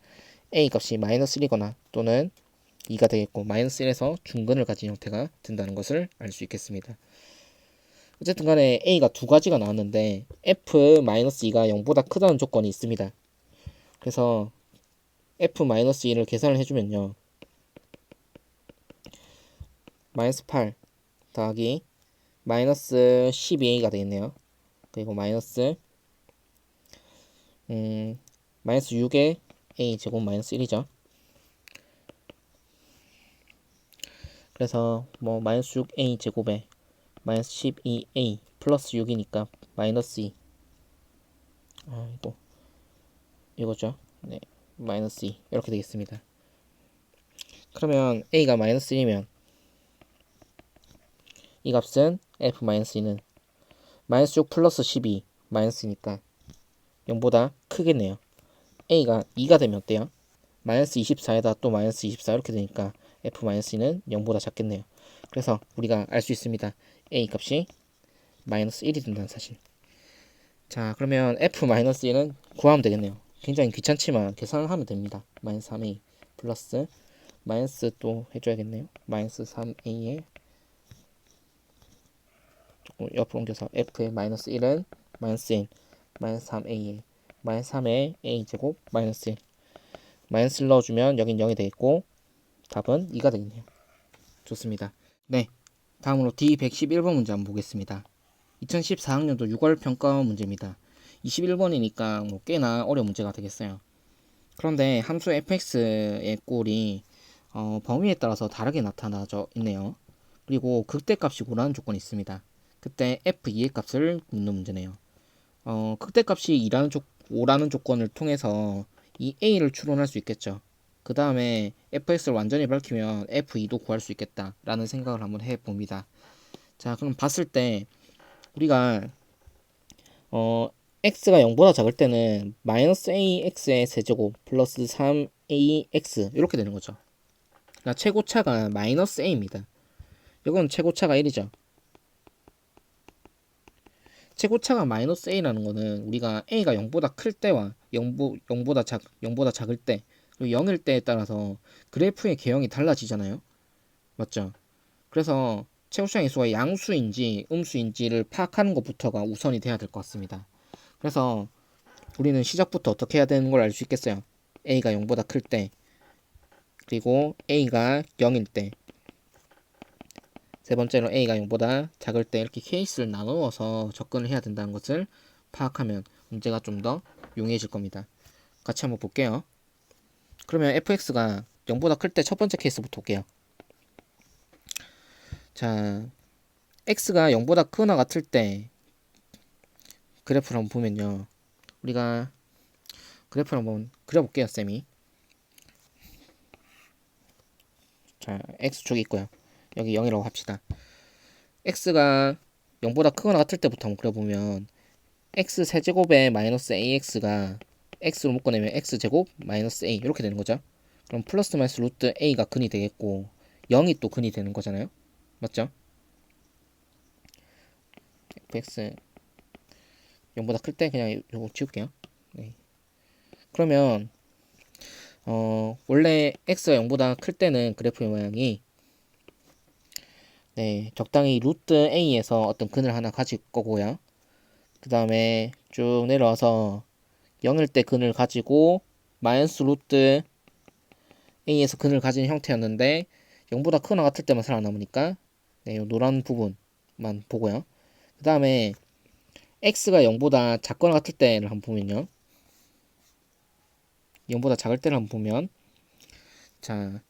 a 값이 마이너스 1이거나 또는 2가 되겠고 마이너스 1에서 중근을 가진 형태가 된다는 것을 알 수 있겠습니다. 어쨌든 간에 a가 두 가지가 나왔는데 f-2가 0보다 크다는 조건이 있습니다. 그래서 f-2를 계산을 해주면요. 마이너스 8 더하기 마이너스 12a가 되겠네요. 그리고 마이너스 6의 a 제곱 마이너스 1이죠. 그래서 뭐 마이너스 6a 제곱에 마이너스 12a 플러스 6이니까 마이너스 2 이거죠. 네, 마이너스 2 이렇게 되겠습니다. 그러면 a가 마이너스 1이면 이 값은 f-2는 마이너스 6 플러스 12 마이너스니까 0보다 크겠네요. a가 2가 되면 어때요? 마이너스 24에다 또 마이너스 24 이렇게 되니까 f-2는 0보다 작겠네요. 그래서 우리가 알 수 있습니다. a 값이 마이너스 1이 된다는 사실. 자, 그러면 f-1은 구하면 되겠네요. 굉장히 귀찮지만 계산을 하면 됩니다. 마이너스 3a 플러스 마이너스 또 해줘야겠네요. 마이너스 3a에 조금 옆으로 옮겨서 f의 마이너스 1은 마이너스 1 마이너스 3a에 마이너스 3의 a제곱 마이너스 1 마이너스 1 넣어주면 여긴 0이 되겠고 답은 2가 되겠네요. 좋습니다. 네, 다음으로 D111번 문제 한번 보겠습니다. 2014학년도 6월 평가 문제입니다. 21번이니까 뭐 꽤나 어려운 문제가 되겠어요. 그런데 함수 fx의 꼴이 범위에 따라서 다르게 나타나져 있네요. 그리고 극대값이 5라는 조건이 있습니다. 그때 f2의 값을 묻는 문제네요. 극대값이 5라는 조건을 통해서 이 a를 추론할 수 있겠죠. 그 다음에 fx를 완전히 밝히면 f2도 구할 수 있겠다라는 생각을 한번 해봅니다. 자, 그럼 봤을 때 우리가 x가 0보다 작을 때는 마이너스 ax의 세제곱 플러스 3ax 이렇게 되는 거죠. 그러니까 최고차가 마이너스 a입니다. 이건 최고차가 1이죠. 최고차가 마이너스 a라는 거는 우리가 a가 0보다 클 때와 0보다 작을 때 그리고 0일 때에 따라서 그래프의 개형이 달라지잖아요. 맞죠? 그래서 최고차의 수가 양수인지 음수인지를 파악하는 것부터가 우선이 돼야 될 것 같습니다. 그래서 우리는 시작부터 어떻게 해야 되는 걸 알 수 있겠어요. a가 0보다 클 때 그리고 a가 0일 때 세 번째로 a가 0보다 작을 때 이렇게 케이스를 나누어서 접근을 해야 된다는 것을 파악하면 문제가 좀 더 용이해질 겁니다. 같이 한번 볼게요. 그러면 fx가 0보다 클 때 첫 번째 케이스부터 볼게요. 자, x가 0보다 크거나 같을 때 그래프를 한번 보면요. 우리가 그래프를 한번 그려볼게요, 쌤이. 자, x축이 있고요. 여기 0이라고 합시다. x가 0보다 크거나 같을 때부터 한번 그려보면 x 세제곱에 마이너스 ax가 x로 묶어내면 x제곱 마이너스 a 이렇게 되는 거죠. 그럼 플러스 마이너스 루트 a가 근이 되겠고 0이 또 근이 되는 거잖아요. 맞죠? fx 0보다 클 때 그냥 요거 지울게요. 네. 그러면 원래 x가 0보다 클 때는 그래프의 모양이 네, 적당히 루트 a에서 어떤 근을 하나 가질 거고요. 그 다음에 쭉 내려와서 0일 때 근을 가지고 마이너스 루트 a에서 근을 가진 형태였는데 0보다 크거나 같을 때만 살아남으니까 네, 요 노란 부분만 보고요. 그 다음에 x가 0보다 작거나 같을 때를 한번 보면요. 0보다 작을 때를 한번 보면 자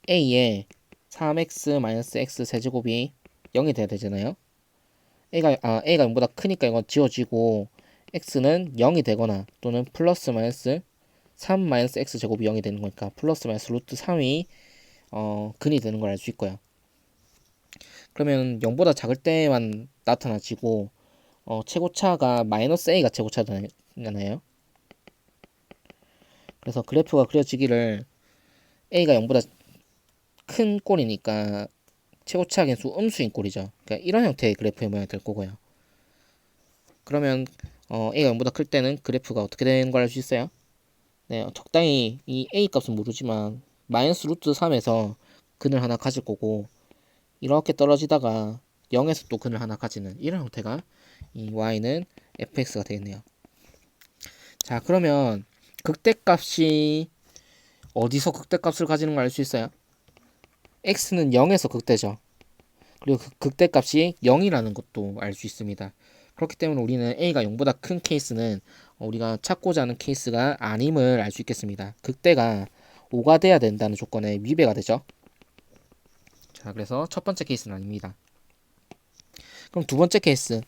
a에 3x-x 세제곱이 0이 돼야 되잖아요. a가 0보다 크니까 이건 지워지고 x는 0이 되거나 또는 플러스 마이너스 3 x 제곱이 0이 되는 거니까 플러스 마이너스 루트 3이 근이 되는 걸 알 수 있고요. 그러면 0보다 작을 때만 나타나지고 최고차가 마이너스 a가 최고차잖아요. 그래서 그래프가 그려지기를 a가 0보다 큰 꼴이니까 최고차 개수 음수인 꼴이죠. 그러니까 이런 형태의 그래프의 모양이 될 거고요. 그러면 a가 0보다 클 때는 그래프가 어떻게 되는 걸 알 수 있어요? 네, 적당히 이 a 값은 모르지만 마이너스 루트 3에서 근을 하나 가질 거고 이렇게 떨어지다가 0에서 또 근을 하나 가지는 이런 형태가 이 y는 fx가 되겠네요. 자, 그러면 극대값이 어디서 극대값을 가지는 걸 알 수 있어요? x는 0에서 극대죠. 그리고 그 극대값이 0이라는 것도 알 수 있습니다. 그렇기 때문에 우리는 a가 0보다 큰 케이스는 우리가 찾고자 하는 케이스가 아님을 알 수 있겠습니다. 극대가 5가 돼야 된다는 조건에 위배가 되죠. 자, 그래서 첫 번째 케이스는 아닙니다. 그럼 두 번째 케이스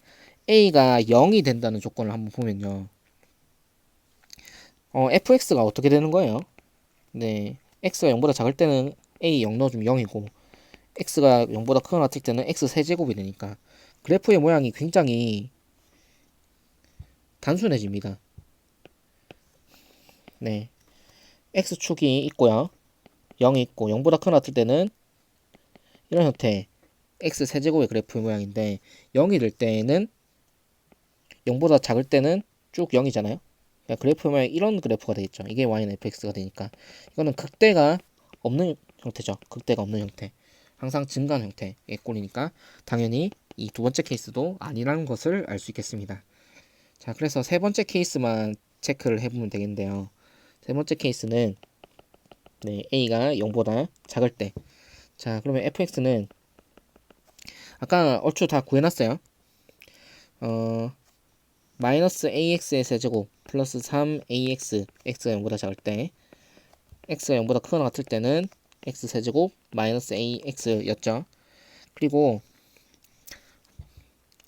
a가 0이 된다는 조건을 한번 보면요. fx가 어떻게 되는 거예요? 네, x가 0보다 작을 때는 a 0 넣어주면 0이고 x가 0보다 크거나 같을 때는 x 세제곱이 되니까 그래프의 모양이 굉장히 단순해집니다. 네, x축이 있고요. 0이 있고 0보다 크거나 같을 때는 이런 형태 x 세제곱의 그래프의 모양인데 0이 될 때는 0보다 작을 때는 쭉 0이잖아요. 그러니까 그래프의 모양이 이런 그래프가 되겠죠. 이게 y는 fx가 되니까 이거는 극대가 없는 형태죠. 극대가 없는 형태. 항상 증가하는 형태의 꼴이니까 당연히 이 두 번째 케이스도 아니라는 것을 알 수 있겠습니다. 자, 그래서 세 번째 케이스만 체크를 해보면 되겠는데요. 세 번째 케이스는 네, a가 0보다 작을 때. 자, 그러면 fx는 아까 얼추 다 구해놨어요. 마이너스 ax의 세제곱 플러스 3ax x가 0보다 작을 때 x가 0보다 크거나 같을 때는 x 세제곱 마이너스 ax였죠. 그리고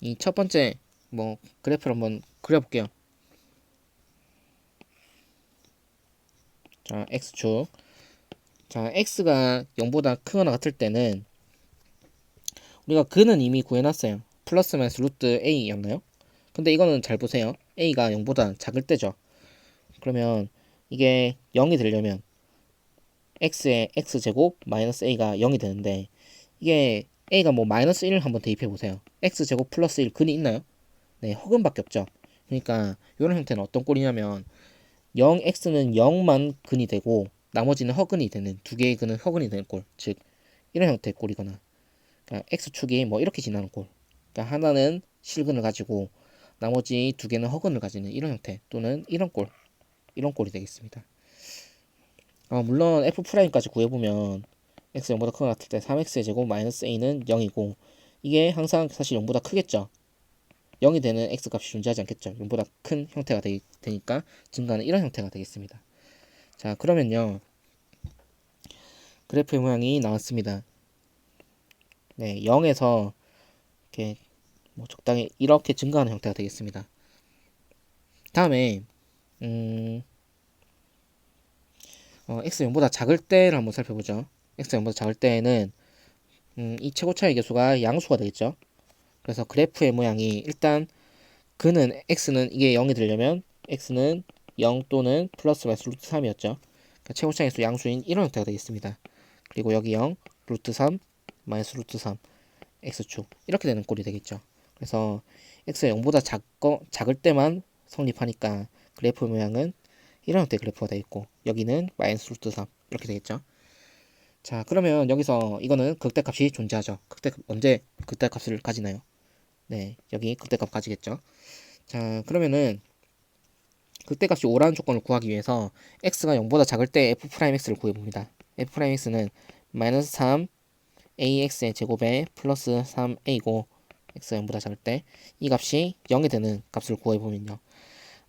이 첫 번째 그래프를 한번 그려볼게요. 자, x축. 자, x가 0보다 크거나 같을 때는 우리가 근은 이미 구해놨어요. 플러스 마이너스 루트 a였나요? 근데 이거는 잘 보세요. a가 0보다 작을 때죠. 그러면 이게 0이 되려면 x의 x제곱 마이너스 a가 0이 되는데 이게 a가 마이너스 1을 한번 대입해 보세요. x제곱 플러스 1 근이 있나요? 네, 허근밖에 없죠. 그러니까 이런 형태는 어떤 꼴이냐면 0x는 0만 근이 되고 나머지는 허근이 되는 두 개의 근은 허근이 되는 꼴. 즉 이런 형태의 꼴이거나 그러니까 x축이 이렇게 지나는 꼴. 그러니까 하나는 실근을 가지고 나머지 두 개는 허근을 가지는 이런 형태 또는 이런 꼴. 이런 꼴이 되겠습니다. 물론 f'까지 구해보면 x 0보다 크거나 같을 때 3x의 제곱 마이너스 a는 0이고 이게 항상 사실 0보다 크겠죠. 0이 되는 x 값이 존재하지 않겠죠. 0보다 큰 형태가 되니까 증가는 이런 형태가 되겠습니다. 자, 그러면요. 그래프의 모양이 나왔습니다. 네, 0에서 이렇게 적당히 이렇게 증가하는 형태가 되겠습니다. 다음에 x 0보다 작을 때를 한번 살펴보죠. x 0보다 작을 때에는 이 최고차의 개수가 양수가 되겠죠. 그래서 그래프의 모양이 일단 근은 x는 이게 0이 되려면 x는 0 또는 플러스 마이너스 루트 3이었죠. 그러니까 최고차의 개수 양수인 이런 형태가 되겠습니다. 그리고 여기 0, 루트 3, 마이너스 루트 3 x축 이렇게 되는 꼴이 되겠죠. 그래서 x가 0보다 작을 때만 성립하니까 그래프 모양은 이런 형태의 그래프가 되겠고 여기는 마이너스 루트 3 이렇게 되겠죠. 자, 그러면 여기서 이거는 극대값이 존재하죠. 언제 극대값을 가지나요? 네, 여기 극대값 가지겠죠. 자, 그러면은 극대값이 5라는 조건을 구하기 위해서 x가 0보다 작을 때 f'x를 구해봅니다. f'x는 마이너스 3 ax의 제곱에 플러스 3a고 x가 0보다 작을 때 이 값이 0이 되는 값을 구해보면요.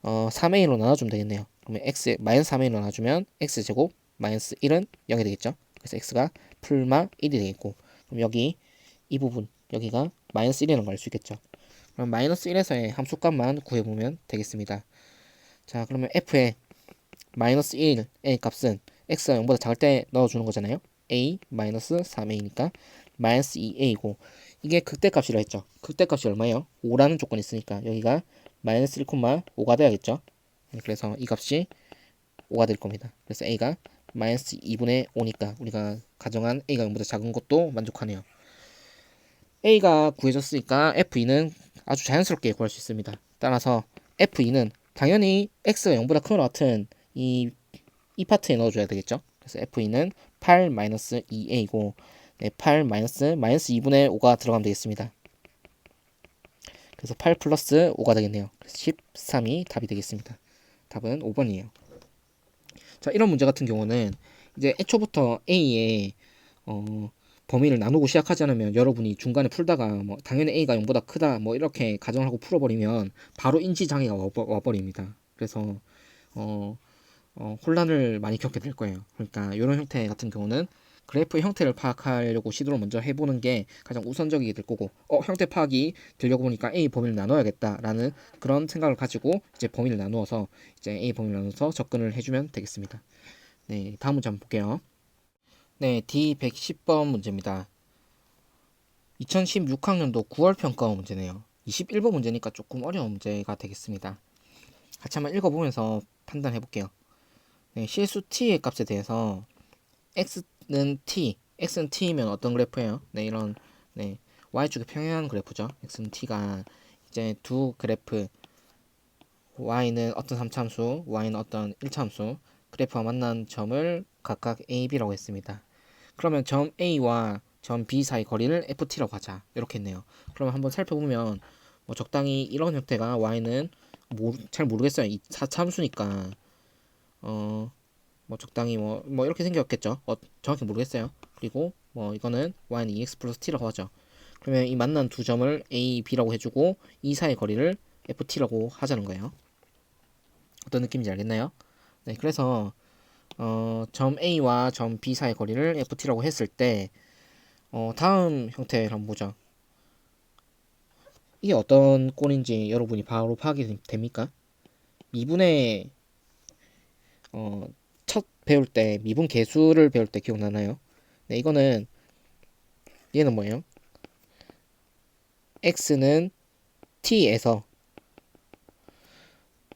3a로 나눠주면 되겠네요. 그러면 x 마이너스 3a로 나눠주면 x 제곱 마이너스 1은 0이 되겠죠. 그래서 x가 풀마 1이 되겠고 그럼 여기 이 부분 여기가 마이너스 1이라는 걸 알 수 있겠죠. 그럼 마이너스 1에서의 함수값만 구해보면 되겠습니다. 자, 그러면 f의 마이너스 1의 값은 x가 0보다 작을 때 넣어주는 거잖아요. a 마이너스 3a니까 마이너스 2a고 이게 극대값이라 했죠. 극대값이 얼마예요? 5라는 조건이 있으니까 여기가 마이너스 1,5가 돼야겠죠. 그래서 이 값이 5가 될 겁니다. 그래서 a가 마이너스 2분의 5니까 우리가 가정한 a가 0보다 작은 것도 만족하네요. a가 구해졌으니까 f2는 아주 자연스럽게 구할 수 있습니다. 따라서 f2는 당연히 x가 0보다 큰 것 같은 이 파트에 넣어줘야 되겠죠. 그래서 f2는 8-2a고 8 마이너스 2분의 5가 들어가면 되겠습니다. 그래서 8 플러스 5가 되겠네요. 그래서 13이 답이 되겠습니다. 답은 5번이에요. 자, 이런 문제 같은 경우는 이제 애초부터 a의 범위를 나누고 시작하지 않으면 여러분이 중간에 풀다가 뭐 당연히 a가 0보다 크다 뭐 이렇게 가정을 하고 풀어버리면 바로 인지장애가 와버립니다. 그래서 혼란을 많이 겪게 될 거예요. 그러니까 이런 형태 같은 경우는 그래프 형태를 파악하려고 시도를 먼저 해보는 게 가장 우선적이게 될 거고 형태 파악이 되려고 보니까 A 범위를 나눠야겠다라는 그런 생각을 가지고 이제 범위를 나누어서 이제 A 범위를 나눠서 접근을 해주면 되겠습니다. 네, 다음 문제 한번 볼게요. 네, D110번 문제입니다. 2016학년도 9월 평가원 문제네요. 21번 문제니까 조금 어려운 문제가 되겠습니다. 같이 한번 읽어보면서 판단해 볼게요. 네, 실수 t의 값에 대해서 x는 t면 어떤 그래프예요? 네, 이런 네, y축의 평행한 그래프죠. x는 t가 이제 두 그래프 y는 어떤 3차함수, y는 어떤 1차함수 그래프와 만난 점을 각각 a, b라고 했습니다. 그러면 점 a와 점 b 사이 거리를 ft라고 하자. 이렇게 했네요. 그러면 한번 살펴보면 뭐 적당히 이런 형태가 y는 잘 모르겠어요. 이 4차함수니까 뭐 적당히 뭐 이렇게 생겼겠죠. 정확히 모르겠어요. 그리고 뭐 이거는 y는 2x 플러스 t라고 하죠. 그러면 이 만난 두 점을 a, b라고 해주고 이 사이의 거리를 ft라고 하자는 거예요. 어떤 느낌인지 알겠나요? 네, 그래서 점 a와 점 b 사이의 거리를 ft라고 했을 때 다음 형태를 한번 보죠. 이게 어떤 꼴인지 여러분이 바로 파악이 됩니까? 미분의 첫 배울 때 미분 계수를 배울 때 기억나나요? 네, 이거는 얘는 뭐예요? x는 t에서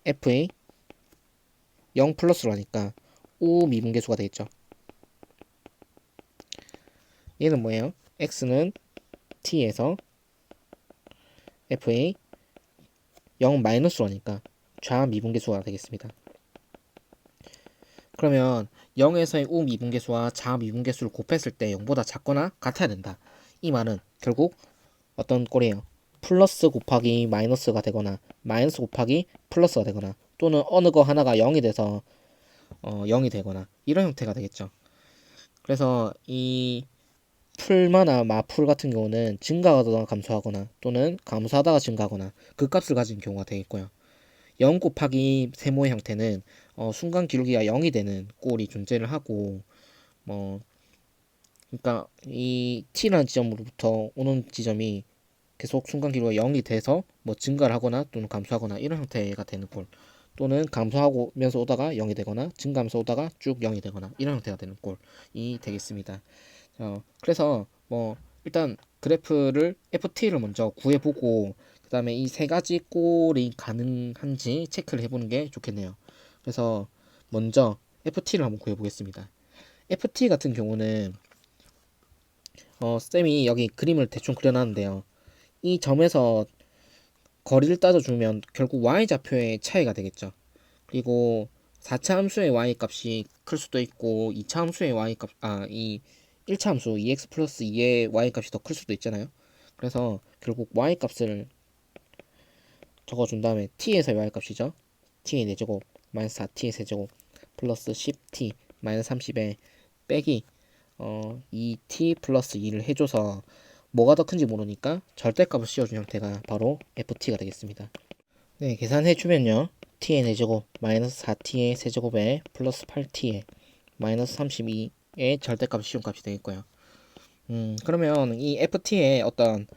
f의 0 플러스로 하니까 u 미분계수가 되겠죠. 얘는 뭐예요? x는 t에서 f의 0 마이너스로 하니까 좌 미분계수가 되겠습니다. 그러면 0에서의 우 미분계수와 좌 미분계수를 곱했을 때 0보다 작거나 같아야 된다. 이 말은 결국 어떤 꼴이에요? 플러스 곱하기 마이너스가 되거나 마이너스 곱하기 플러스가 되거나 또는 어느 거 하나가 0이 돼서 0이 되거나 이런 형태가 되겠죠. 그래서 이 풀마나 마풀 같은 경우는 증가하다가 감소하거나 또는 감소하다가 증가하거나 그 값을 가진 경우가 되겠고요. 0 곱하기 세모의 형태는 순간 기울기가 0이 되는 꼴이 존재를 하고 뭐 그러니까 이 t라는 지점으로부터 오는 지점이 계속 순간 기울기가 0이 돼서 뭐 증가를 하거나 또는 감소하거나 이런 형태가 되는 꼴 또는 감소하면서 오다가 0이 되거나 증가하면서 오다가 쭉 0이 되거나 이런 형태가 되는 꼴이 되겠습니다. 그래서 뭐 일단 그래프를 ft를 먼저 구해보고 그 다음에 이 세 가지 꼴이 가능한지 체크를 해보는 게 좋겠네요. 그래서 먼저 ft를 한번 구해보겠습니다. ft 같은 경우는 쌤이 여기 그림을 대충 그려놨는데요. 이 점에서 거리를 따져주면 결국 y좌표의 차이가 되겠죠. 그리고 4차 함수의 y 값이 클 수도 있고 2차 함수의 y 값, 이 1차 함수 2x 플러스 2의 y 값이 더 클 수도 있잖아요. 그래서 결국 y 값을 적어준 다음에 t에서의 y 값이죠. t의 4제곱 마이너스 4t의 세제곱 플러스 10t 마이너스 30에 빼기 2t 플러스 2를 해줘서 뭐가 더 큰지 모르니까 절대값을 씌워준 형태가 바로 ft가 되겠습니다. 네, 계산해주면요. t의 4제곱 마이너스 4t의 세제곱에 플러스 8t의 마이너스 32의 절대값을 씌운 값이 되겠고요. 그러면 이 ft의 어떤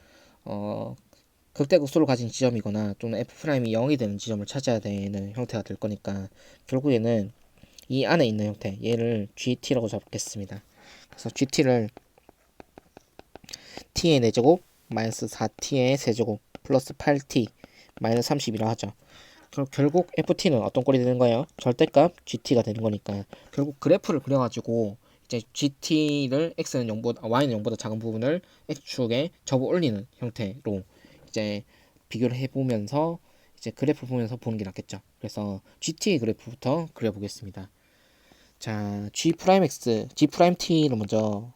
극대극소를 가진 지점이거나 또는 f'이 0이 되는 지점을 찾아야 되는 형태가 될 거니까 결국에는 이 안에 있는 형태 얘를 gt라고 잡겠습니다. 그래서 gt를 t의 4제곱 마이너스 4t의 세제곱 플러스 8t 마이너스 30이라 하죠. 그럼 결국 ft는 어떤 꼴이 되는 거예요? 절대값 gt가 되는 거니까 결국 그래프를 그려가지고 이제 gt를 x는 0보다 y는 0보다 작은 부분을 x축에 접어 올리는 형태로 이제 비교를 해보면서 이제 그래프 보면서 보는 게 낫겠죠. 그래서 gt 그래프부터 그려보겠습니다. 자, g'x, g't를 먼저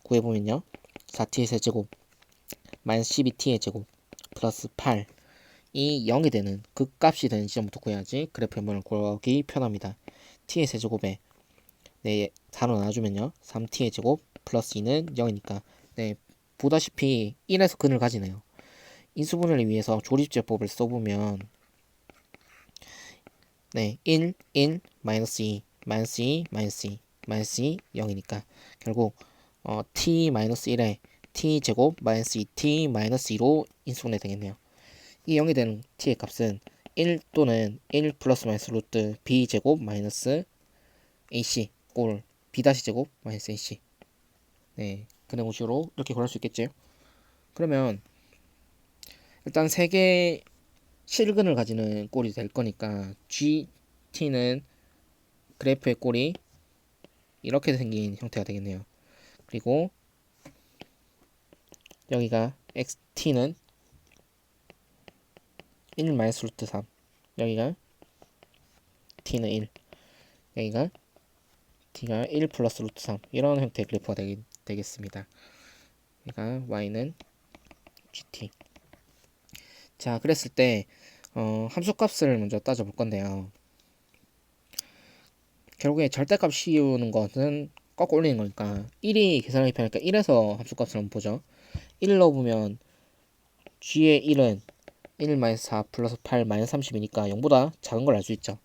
구해보면요. 4t의 세제곱 마이너스 12t의 제곱 플러스 8 이 0이 되는 극값이 되는 지점부터 구해야지 그래프의 모양을 구하기 편합니다. t의 세제곱에 네, 4로 나눠주면요. 3t의 제곱 플러스 2는 0이니까 네, 보다시피 1에서 근을 가지네요. 인수분해를 위해서 조립제법을 써보면 네, 1, 1, 마이너스 2, 마이너스 2, 마이너스 2, 마이너스 2, 0이니까 결국 t 마이너스 1에 t 제곱 마이너스 2t 마이너스 2로 인수분해 되겠네요. 이 0이 되는 t의 값은 1 또는 1 플러스 마이너스 루트 b 제곱 마이너스 ac 꼴 b 다시 제곱 마이너스 ac 네, 근해공식으로 이렇게 구할 수 있겠죠. 그러면 일단 3개 실근을 가지는 꼴이 될 거니까 gt는 그래프의 꼴이 이렇게 생긴 형태가 되겠네요. 그리고 여기가 xt는 1 마이너스 루트 3 여기가 t는 1 여기가 t가 1 플러스 루트 3 이런 형태의 그래프가 되겠습니다. 그러니까 y는 gt 자 그랬을 때 함수값을 먼저 따져볼 건데요. 결국에 절대값 씌우는 것은 꺾어 올리는 거니까 1이 계산하기 편하니까 1에서 함수값을 한번 보죠. 1 넣어보면 g의 1은 1 마이너스 4 플러스 8 마이너스 30이니까 0보다 작은 걸 알 수 있죠.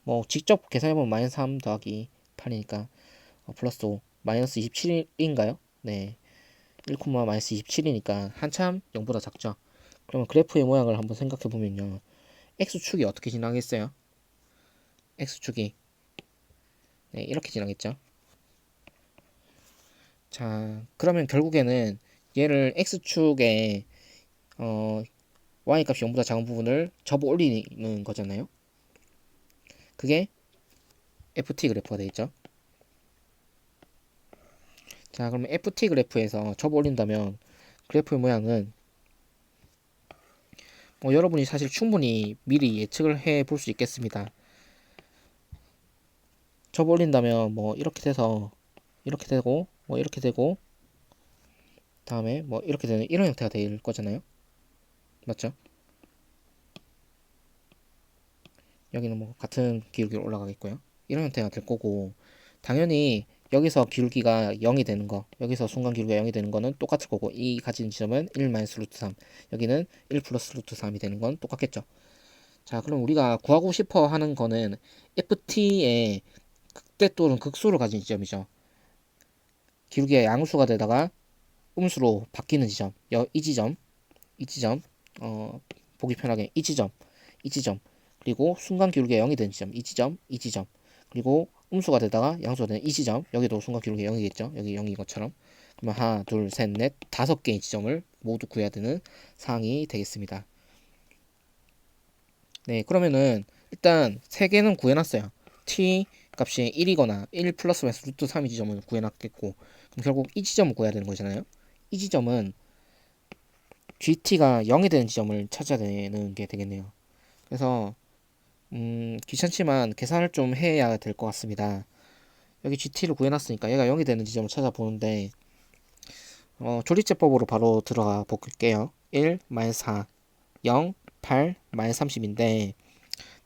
뭐 직접 계산해보면 마이너스 3 더하기 8이니까 플러스 5 마이너스 27인가요? 네, 1, 마이너스 27이니까 한참 0보다 작죠. 그러면 그래프의 모양을 한번 생각해보면요. x축이 어떻게 지나겠어요? x축이 네, 이렇게 지나겠죠. 자, 그러면 결국에는 얘를 x축에 y값이 0보다 작은 부분을 접어 올리는 거잖아요. 그게 ft 그래프가 되겠죠. 자, 그러면 ft 그래프에서 접어 올린다면 그래프의 모양은 여러분이 사실 충분히 미리 예측을 해 볼 수 있겠습니다. 접어 올린다면 이렇게 돼서 이렇게 되고 이렇게 되고 다음에 이렇게 되는 이런 형태가 될 거잖아요. 맞죠? 여기는 같은 기울기로 올라가겠고요. 이런 형태가 될 거고 당연히 여기서 기울기가 0이 되는 거 여기서 순간 기울기가 0이 되는 거는 똑같을 거고 이 가진 지점은 1 마이너스 루트 3 여기는 1 플러스 루트 3이 되는 건 똑같겠죠. 자, 그럼 우리가 구하고 싶어 하는 거는 ft의 극대 또는 극소를 가진 지점이죠. 기울기가 양수가 되다가 음수로 바뀌는 지점 이 지점 보기 편하게 이 지점 그리고 순간 기울기가 0이 되는 지점 이 지점 그리고 음수가 되다가 양수가 되는 이 지점 여기도 순간 기울기가 0이겠죠. 여기 0인 것처럼 그러면 하나 둘 셋 넷 5개의 지점을 모두 구해야 되는 사항이 되겠습니다. 네, 그러면은 일단 3개는 구해놨어요. t 값이 1이거나 1 플러스 마이너스 루트 3이 지점을 구해놨겠고 그럼 결국 이 지점을 구해야 되는 거잖아요. 이 지점은 GT가 0이 되는 지점을 찾아야 되는 게 되겠네요. 그래서 귀찮지만 계산을 좀 해야 될 것 같습니다. 여기 GT를 구해놨으니까 얘가 0이 되는 지점을 찾아보는데 조리제법으로 바로 들어가 볼게요. 1, 마이너스 4, 0, 8, 마이너스 30인데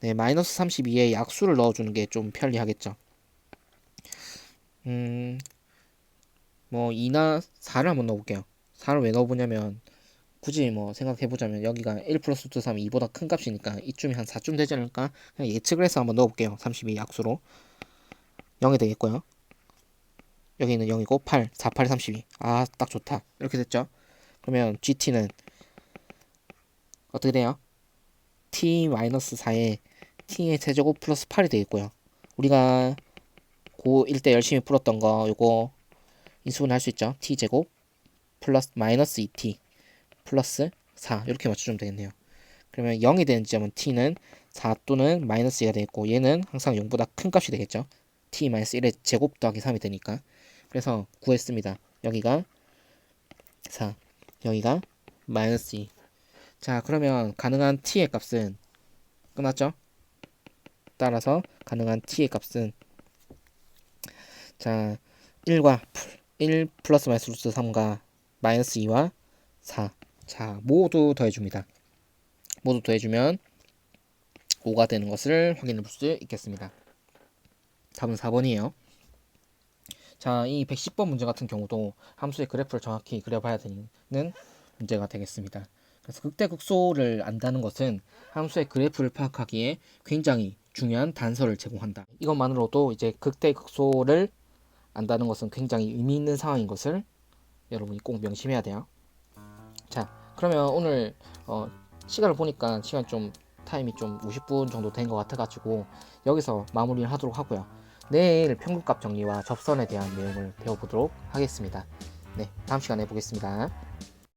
네, 마이너스 32에 약수를 넣어주는 게 좀 편리하겠죠. 뭐 2나 4를 한번 넣어볼게요. 4를 왜 넣어보냐면 굳이 뭐 생각해보자면 여기가 1 플러스 2, 3이 2보다 큰 값이니까 이쯤이 한 4쯤 되지 않을까? 그냥 예측을 해서 한번 넣어볼게요. 32 약수로 0이 되겠고요. 여기는 0이고 8, 4, 8, 32. 아, 딱 좋다. 이렇게 됐죠? 그러면 GT는 어떻게 돼요? t-4에 t의 세제곱 플러스 8이 되겠고요. 우리가 고1 때 열심히 풀었던 거 요거 인수분해 할 수 있죠? t제곱 플러스 마이너스 2t 플러스 4 이렇게 맞춰주면 되겠네요. 그러면 0이 되는 지점은 t는 4 또는 마이너스 2가 되겠고 얘는 항상 0보다 큰 값이 되겠죠. t-1의 제곱 더하기 3이 되니까. 그래서 구했습니다. 여기가 4, 여기가 마이너스 2. 자, 그러면 가능한 t의 값은 끝났죠? 따라서 가능한 t의 값은 자 1과 1 플러스 마이너스 루트 3과 마이너스 2와 4. 자, 모두 더해줍니다. 모두 더해주면 5가 되는 것을 확인해 볼 수 있겠습니다. 답은 4번이에요. 자, 이 110번 문제 같은 경우도 함수의 그래프를 정확히 그려봐야 되는 문제가 되겠습니다. 그래서 극대극소를 안다는 것은 함수의 그래프를 파악하기에 굉장히 중요한 단서를 제공한다. 이것만으로도 이제 극대극소를 안다는 것은 굉장히 의미 있는 상황인 것을 여러분이 꼭 명심해야 돼요. 자, 그러면 오늘 시간을 보니까 시간 좀 타임이 좀 50분 정도 된 것 같아가지고 여기서 마무리를 하도록 하고요. 내일 평균값 정리와 접선에 대한 내용을 배워보도록 하겠습니다. 네, 다음 시간에 보겠습니다.